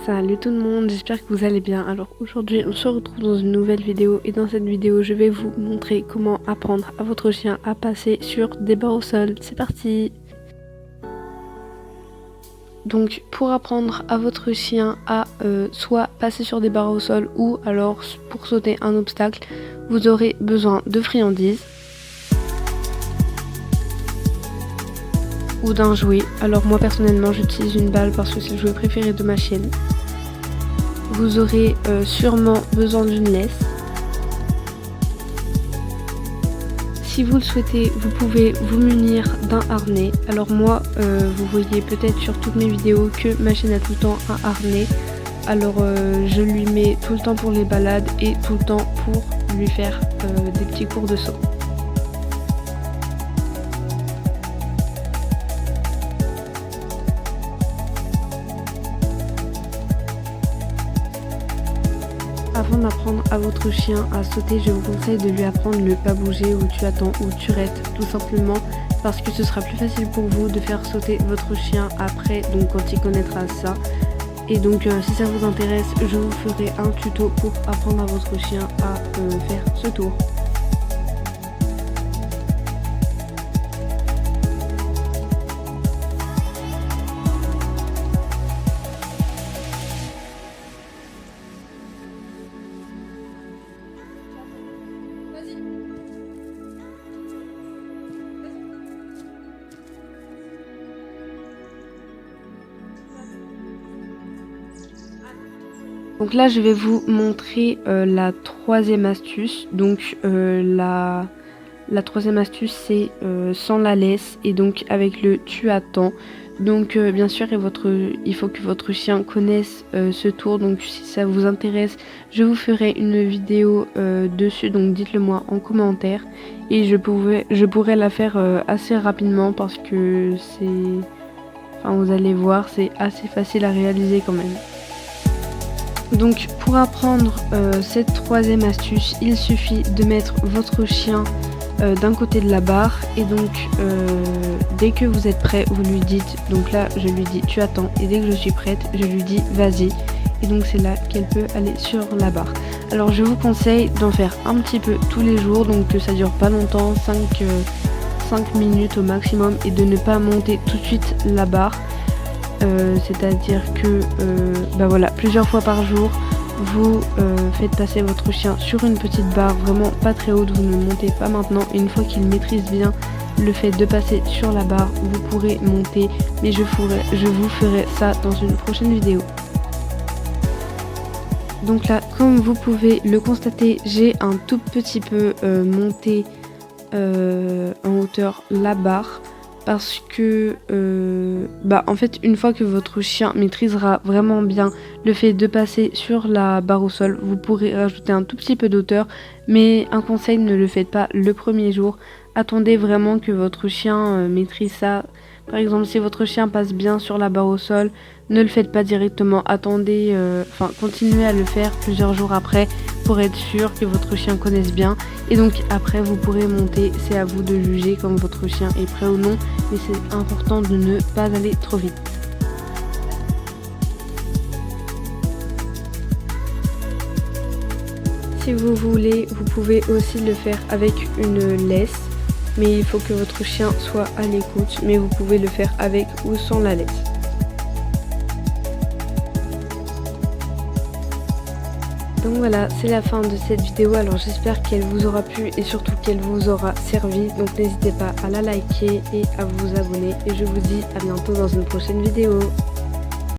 Salut tout le monde, j'espère que vous allez bien. Alors aujourd'hui on se retrouve dans une nouvelle vidéo et dans cette vidéo je vais vous montrer comment apprendre à votre chien à passer sur des barres au sol. C'est parti! Donc pour apprendre à votre chien à soit passer sur des barres au sol ou alors pour sauter un obstacle, vous aurez besoin de friandises ou d'un jouet. Alors moi personnellement j'utilise une balle parce que c'est le jouet préféré de ma chienne. Vous aurez sûrement besoin d'une laisse. Si vous le souhaitez, vous pouvez vous munir d'un harnais. Alors moi, vous voyez peut-être sur toutes mes vidéos que ma chienne a tout le temps un harnais. Alors je lui mets tout le temps pour les balades et tout le temps pour lui faire des petits cours de saut. Avant d'apprendre à votre chien à sauter, je vous conseille de lui apprendre le pas bouger, où tu attends, où tu restes, tout simplement parce que ce sera plus facile pour vous de faire sauter votre chien après, donc quand il connaîtra ça. Et donc si ça vous intéresse, je vous ferai un tuto pour apprendre à votre chien à faire ce tour. Donc là je vais vous montrer la troisième astuce. Donc la troisième astuce c'est sans la laisse et donc avec le tu attends. Donc bien sûr il faut que votre chien connaisse ce tour. Donc si ça vous intéresse, je vous ferai une vidéo dessus, donc dites-le moi en commentaire. Et je pourrais la faire assez rapidement parce que vous allez voir, c'est assez facile à réaliser quand même. Donc pour apprendre cette troisième astuce, il suffit de mettre votre chien d'un côté de la barre et donc dès que vous êtes prêt, vous lui dites, donc là je lui dis tu attends et dès que je suis prête, je lui dis vas-y et donc c'est là qu'elle peut aller sur la barre. Alors je vous conseille d'en faire un petit peu tous les jours, donc que ça dure pas longtemps, 5 minutes au maximum, et de ne pas monter tout de suite la barre. C'est-à-dire que voilà, plusieurs fois par jour vous faites passer votre chien sur une petite barre vraiment pas très haute, vous ne montez pas maintenant, et une fois qu'il maîtrise bien le fait de passer sur la barre, vous pourrez monter, mais je vous ferai ça dans une prochaine vidéo. Donc là, comme vous pouvez le constater, j'ai un tout petit peu monté en hauteur la barre. Parce que en fait une fois que votre chien maîtrisera vraiment bien le fait de passer sur la barre au sol, vous pourrez rajouter un tout petit peu d'auteur, mais un conseil, ne le faites pas le premier jour, attendez vraiment que votre chien maîtrise ça. Par exemple, si votre chien passe bien sur la barre au sol, ne le faites pas directement, attendez, continuez à le faire plusieurs jours après pour être sûr que votre chien connaisse bien, et donc après vous pourrez monter. C'est à vous de juger quand votre chien est prêt ou non, mais c'est important de ne pas aller trop vite. Si vous voulez, vous pouvez aussi le faire avec une laisse, mais il faut que votre chien soit à l'écoute, mais vous pouvez le faire avec ou sans la laisse. Donc voilà, c'est la fin de cette vidéo. Alors j'espère qu'elle vous aura plu et surtout qu'elle vous aura servi. Donc n'hésitez pas à la liker et à vous abonner. Et je vous dis à bientôt dans une prochaine vidéo.